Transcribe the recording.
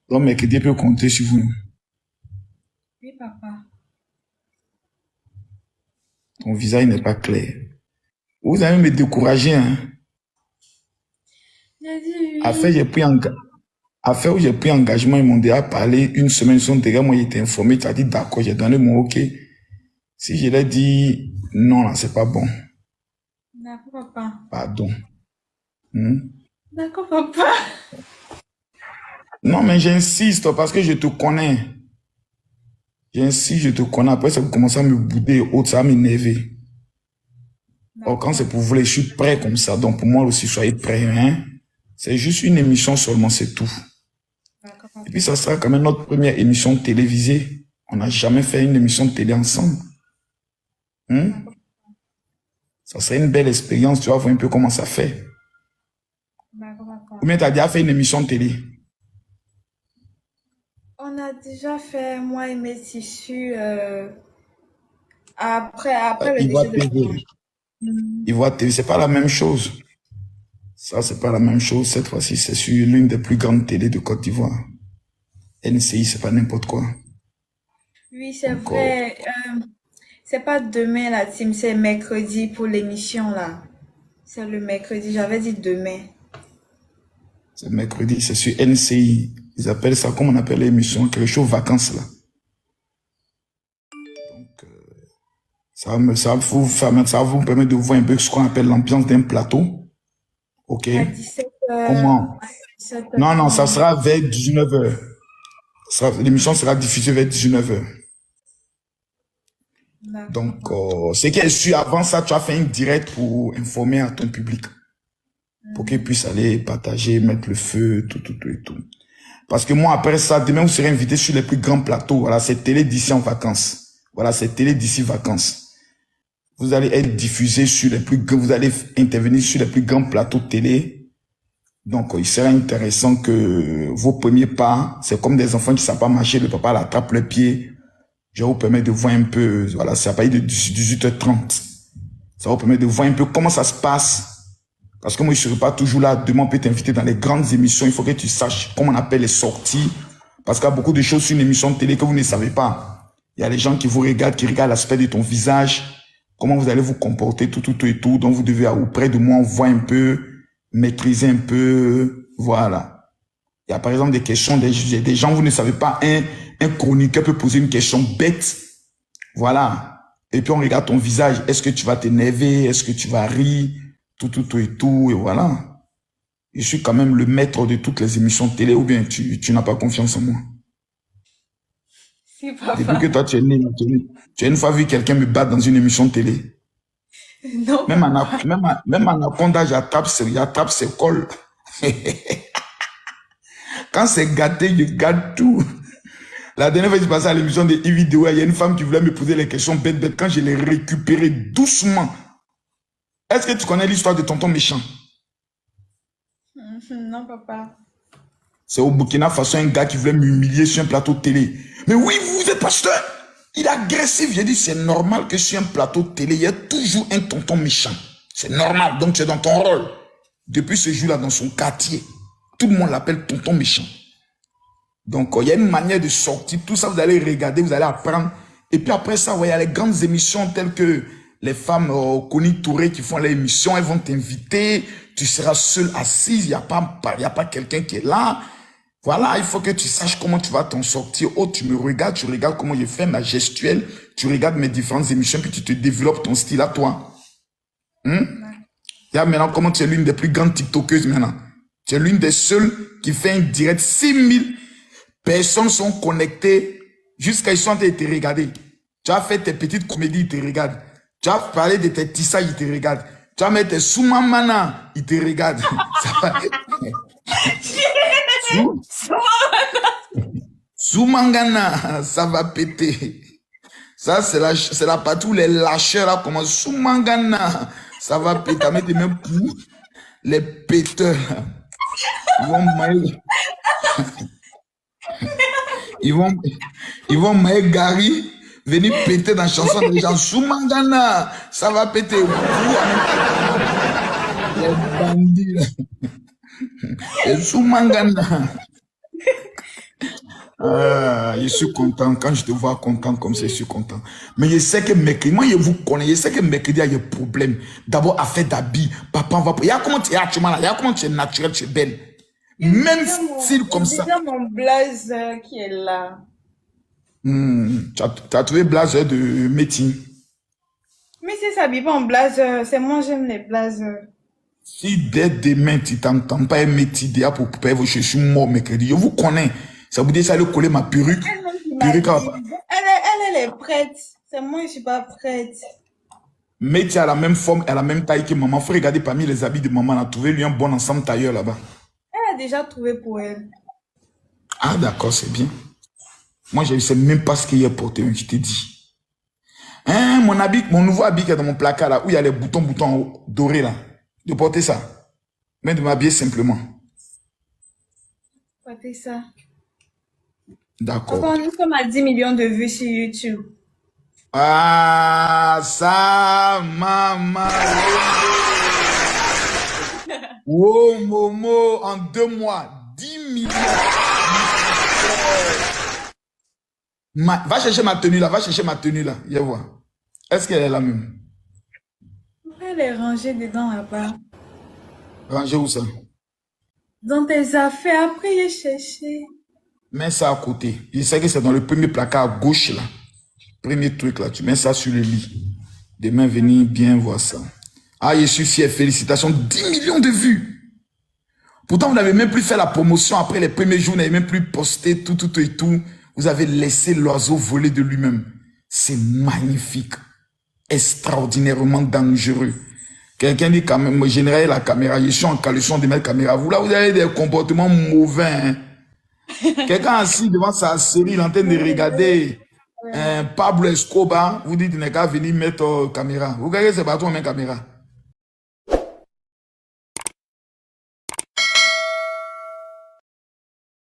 Donc, mercredi peut compter sur vous. Oui, papa. Ton visage n'est pas clair. Vous allez me décourager, hein. J'ai dit Afin, oui. afin où j'ai pris engagement, ils m'ont déjà parlé une semaine, ils sont déjà, moi, j'étais informé, tu as dit d'accord, j'ai donné mon OK. Si je l'ai dit non, là, c'est pas bon. D'accord, papa. Pardon. Hmm? D'accord, papa. Non, mais j'insiste parce que je te connais. J'insiste, je te connais. Après, ça vous commence à me bouder et autres, ça va m'énerver. Or, quand D'accord, c'est papa. pour vous, je suis prêt comme ça. Donc, pour moi aussi, soyez prêts, hein. C'est juste une émission seulement, c'est tout. D'accord, Et puis, papa. ça sera quand même notre première émission télévisée. On n'a jamais fait une émission de télé ensemble. Hmm? D'accord, Ça serait une belle expérience, tu vas voir un peu comment ça fait. d'accord, Ou papa. bien, tu as déjà fait une émission de télé. On a déjà fait, moi et mes tissus, après le Ivoire décès de maman. TV. Ivoire TV, c'est pas la même chose. Ça, c'est pas la même chose. Cette fois-ci, c'est sur l'une des plus grandes télés de Côte d'Ivoire. NCI, c'est pas n'importe quoi. Oui, c'est Donc, vrai. C'est pas demain, la team, c'est mercredi pour l'émission, là. C'est le mercredi, j'avais dit demain. c'est mercredi, c'est sur NCI. Ils appellent ça, comme on appelle l'émission, quelque chose vacances, là. Donc, ça va vous permettre de voir un peu ce qu'on appelle l'ambiance d'un plateau. OK? À 17h, Comment? à Non, non, ça 17h30. sera vers 19 heures. L'émission sera diffusée vers 19 heures. D'accord, Donc, papa. ce qui est sûr, avant ça, tu as fait une direct pour informer à ton public, pour qu'ils puissent aller partager, mettre le feu, tout, tout, tout et tout. Parce que moi, après ça, demain, vous serez invité sur les plus grands plateaux. Voilà, c'est télé d'ici en vacances. Voilà, c'est télé d'ici vacances. Vous allez être diffusé sur les plus grands, vous allez intervenir sur les plus grands plateaux de télé. Donc, il serait intéressant que vos premiers pas, c'est comme des enfants qui ne savent pas marcher, le papa l'attrape le pied. Je vais vous permettre de voir un peu, voilà, c'est à partir de 18h30. Ça va vous permettre de voir un peu comment ça se passe. Parce que moi, je ne serai pas toujours là. Demain, on peut t'inviter dans les grandes émissions. Il faut que tu saches comment on appelle les sorties. Parce qu'il y a beaucoup de choses sur une émission de télé que vous ne savez pas. Il y a les gens qui vous regardent, qui regardent l'aspect de ton visage, comment vous allez vous comporter, tout, tout, tout et tout. Donc, vous devez, auprès de moi, voir un peu, maîtriser un peu. Voilà. Il y a par exemple des questions, des gens, vous ne savez pas. Un chroniqueur peut poser une question bête. Voilà. Et puis on regarde ton visage. Est-ce que tu vas t'énerver? Est-ce que tu vas rire? Tout, tout, tout et tout. Et voilà. Je suis quand même le maître de toutes les émissions de télé ou bien tu n'as pas confiance en moi. Si, Depuis que papa. toi tu es né, tu as une fois vu quelqu'un me battre dans une émission de télé. Non, papa. Même Anaconda, j'attrape ses cols. Quand c'est gâté, je gâte tout. La dernière fois que je passais à l'émission de e-vidéo, il y a une femme qui voulait me poser les questions bêtes, bêtes. Quand je l'ai récupéré doucement, est-ce que tu connais l'histoire de tonton méchant? Non, papa. C'est au Burkina Faso, un gars qui voulait m'humilier sur un plateau de télé. Mais oui, vous êtes pasteur. Il est agressif. J'ai dit, c'est normal que sur un plateau de télé, il y a toujours un tonton méchant. C'est normal. Donc, tu es dans ton rôle. Depuis ce jour-là, dans son quartier, tout le monde l'appelle tonton méchant. Donc, il y a une manière de sortir. Tout ça, vous allez regarder, vous allez apprendre. Et puis après ça, il y a les grandes émissions telles que les femmes Connie Touré qui font l'émission. Elles vont t'inviter. Tu seras seul assise. Il n'y a pas quelqu'un qui est là. Voilà, il faut que tu saches comment tu vas t'en sortir. Oh, tu me regardes, tu regardes comment je fais ma gestuelle, tu regardes mes différentes émissions, puis tu te développes ton style à toi. Là, maintenant, comment tu es l'une des plus grandes TikTokeuses maintenant. Tu es l'une des seules qui fait un direct. 6000 personnes sont connectées jusqu'à ils sont en train de te regarder. Tu as fait tes petites comédies, ils te regardent. Tu as parlé de tes tissages, ils te regardent. Tu as mis tes soumamana, ils te regardent. Ça va. Soumangana, ça va péter. Ça, c'est la partie où les lâcheurs là commencent. Soumangana, ça va péter. Mais même pour les péteurs, ils vont mailler, ils vont, ils vont mailler Gary, venir péter dans la chanson des gens. Soumangana, ça va péter. Les bandits là. Et Soumangana. Je suis content. Quand je te vois content comme ça, je suis content. Mais je sais que mercredi, moi, je vous connais. Je sais que mercredi, il y a des problèmes. D'abord, affaire d'habits. Papa, on va... Il y a comment tu es actuellement là. Il y a comment tu es naturel, tu es belle. Même style comme ça. Déjà mon blaze qui est là. Tu as trouvé blazer de métier. Mais c'est s'habille pas en blaze, c'est moi j'aime les blazes. Si dès demain, tu t'entends pas un métier déjà pour payer vos cheveux, je suis mort mercredi. Je vous connais. Ça vous dit ça, aller coller ma perruque. Elle-même qui m'a Perruque dit, à... elle est prête. C'est moi, je suis pas prête. Métier à la même forme, à la même taille que maman. Faut regarder parmi les habits de maman. On a trouvé lui un bon ensemble tailleur là-bas. Elle a déjà trouvé pour elle. Ah d'accord, c'est bien. Moi, je ne sais même pas ce qu'il y a porté, je t'ai dit. Hein, mon nouveau habit qui est dans mon placard là, où il y a les boutons dorés là. De porter ça. Mais de m'habiller simplement. Portez ça. D'accord. Encore, nous sommes à 10 millions de vues sur YouTube. Ah, ça, maman. Oh, Momo, en 2 mois, 10 millions. Va chercher ma tenue là, va chercher ma tenue là. Viens voir. Est-ce qu'elle est la même? Elle est rangée dedans là-bas. Rangez où ça? Dans tes affaires, après j'ai cherché. Mets ça à côté. Je sais que c'est dans le premier placard à gauche là. Premier truc là, tu mets ça sur le lit. Demain, venir bien voir ça. Ah, je suis fier, félicitations. 10 millions de vues. Pourtant, vous n'avez même plus fait la promotion après les premiers jours, vous n'avez même plus posté tout et tout. Vous avez laissé l'oiseau voler de lui-même. C'est magnifique. Extraordinairement dangereux. Quelqu'un dit quand même, générer la caméra, je suis en caleçon de mettre caméra. Vous là, vous avez des comportements mauvais. Hein? Quelqu'un assis devant sa série, il est en train de regarder Pablo Escobar, vous dites, il n'est qu'à venir mettre caméra. Vous regardez, c'est pas toi, même caméra.